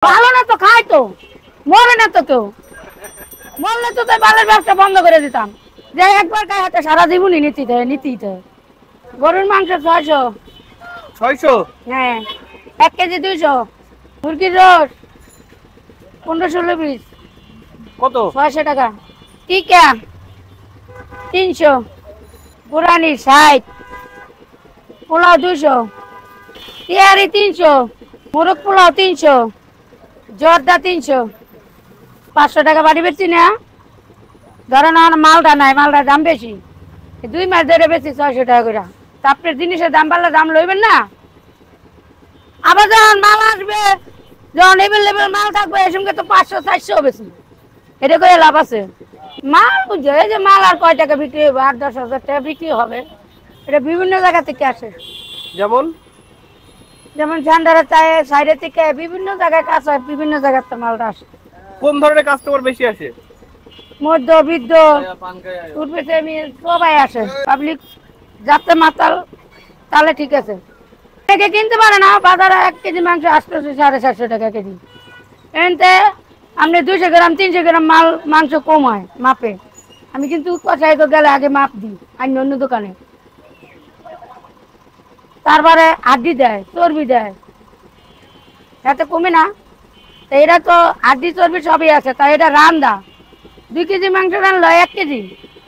ভালো না তো খাই তো, মরে না তো কেউ, মরলে তো তাই বালের ব্যবসা বন্ধ করে দিতাম। যে একবার খাই হাতে সারা জীবনই নীতিতে। গরুর মাংস 600। 600? হ্যাঁ, 1 কেজি 200। মুরগির রোস 15-16 পিস কত? 600 টাকা। টিকা 300, পুরানি 60, পোলাও 200, তিহারি 300, মোরগ পোলাও 300, জর্দা 300। 500 টাকা বাড়ি বেচছি না, ধরেন আমার মালটা নাই, মালটার দাম বেশি, 2 মাস ধরে বেশি 600 টাকা করে। তা আপনার জিনিসের দাম বাড়লে দাম লইবেন না। আবার যখন মাল আসবে, যখন এভেলেবেল মাল থাকবে এর সঙ্গে তো 500-400 বেশি, এটা করে লাভ আছে। মাল বুঝছে এই যে মাল আর কয় টাকা বিক্রি হবে, 8-10 হাজার টাকা বিক্রি হবে। এটা বিভিন্ন জায়গা থেকে আসে, যেমন ঝান্ডারা চায় সাইডে থেকে বিভিন্ন জায়গায় কাজ হয়, বিভিন্ন জায়গার তো মালটা আসে। কোন ধরনের কাস্টমার বেশি আসে? মধ্যবিত্ত, সবাই আসে। পাবলিক যাতে মাতাল তাহলে ঠিক আছে, থেকে কিনতে পারে না। বাজারে 1 কেজি মাংস 800-750 টাকা কেজি। এনতে আপনি 200 গ্রাম 300 গ্রাম মাংস কম হয় মাপে। আমি কিন্তু কষাই তো গেলে আগে মাপ দিই অন্য দোকানে, তারপরে হাড্ডি দেয়, চর্বি দেয়, এতে কমে না। তো এটা তো হাড্ডি চর্বি সবই আছে, তাই এটা রান্দা 2 কেজি মাংস রানলো 1 কেজি,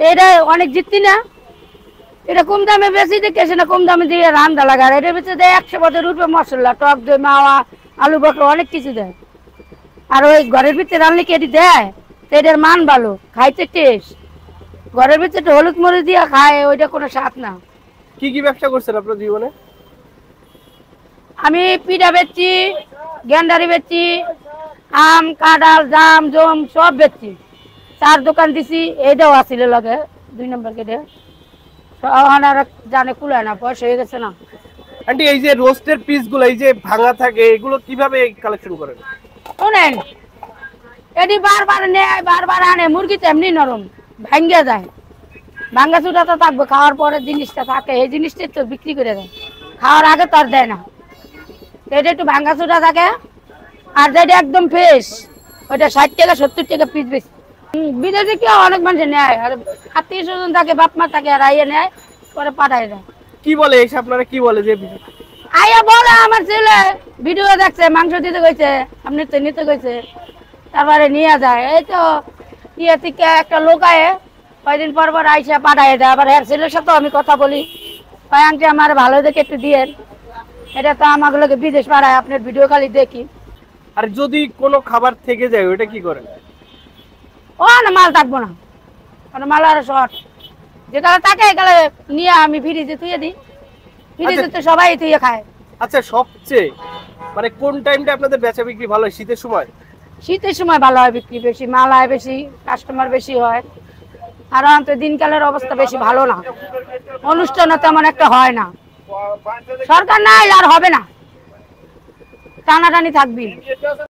এটা অনেক জিততি না। এটা কম দামে বেশি দেখেছে না, কম দামে দিয়ে রান্দা লাগা। আর এটার ভিতরে দেয় 100 পদের রূপে মশলা, টক দই, মাওয়া, আলু বকরা অনেক কিছু দেয়। আর ওই ঘরের ভিতরে রানলে কি এটি দেয়, তো এটার মান ভালো, খাইতে টেস্ট। ঘরের ভিতরে হলুদ মরিচ দিয়ে খায়, ওইটা কোনো স্বাদ না। কি কি ব্যবসা করছেন আপনার জীবনে? আমি পিঠা বেচছি, গেন্ডারি বেচছি, আম, কাঁঠাল, জাম, জম সব বেচছি। 4 দোকান দিছি, এইটাও আসছিল লাগে 2 নম্বর কেটে। জানে কুলায় না, বয়স হয়ে গেছে না। আন্টি, এই যে রোস্টের পিসগুলো এই যে ভাঙা থাকে, এগুলো কিভাবে কালেকশন করেন? শোনেন, এটি বারবার নেয়, বারবার আনে। মুরগি তো এমনি নরম, ভাঙ্গে যায়। ভাঙ্গা চুটা তো থাকবে, খাওয়ার পরে জিনিসটা থাকে, এই জিনিসটাই তো বিক্রি করে দেয়। খাওয়ার আগে তো আর দেয় না। এটা একটু ভাঙ্গা চুটা থাকে, আর যেটা একদম ফ্রেশ ওইটা 60 টাকা 70 টাকা পিস বেশি। বিদেশে কেউ অনেক মানুষ নেয়, আর আত্মীয় স্বজন থাকে, বাপ মা থাকে, আর আইয়া নেয়, পরে পাঠায় দেয়। কি বলে এসে আপনারা, কি বলে যে আইয়া বলে আমার ছেলে ভিডিও দেখছে, মাংস দিতে গেছে, আপনি তো নিতে গেছে, তারপরে নিয়ে যায়। এই তো ইয়ে থেকে একটা লোক আয়ে কয়দিন পর পর আইসা পাঠায় দেয়। আবার এর ছেলের সাথেও আমি কথা বলি, ভাই আংটি আমার ভালো দেখে একটু দিয়েন, এটা তো আমাগুলোকে বিদেশ পাঠায়, আপনার ভিডিও খালি দেখি। আর যদি কোনো খাবার থেকে যায় ওটা কি করেন? ও না, মাল থাকবো না, কারণ মাল আর শর্ট, যেখানে থাকে এখানে নিয়ে আমি ফ্রিজে থুয়ে দিই। ফ্রিজে তো সবাই থুয়ে খায়। আচ্ছা, সবচেয়ে মানে কোন টাইমটা আপনাদের বেচা বিক্রি ভালো হয়? শীতের সময়? শীতের সময় ভালো হয় বিক্রি, বেশি মাল হয়, বেশি কাস্টমার বেশি হয়। আর অন্তত দিনকালের অবস্থা বেশি ভালো না, অনুষ্ঠানও তেমন একটা হয় না। সরকার না এলে আর হবে না, টানাটানি থাকবি।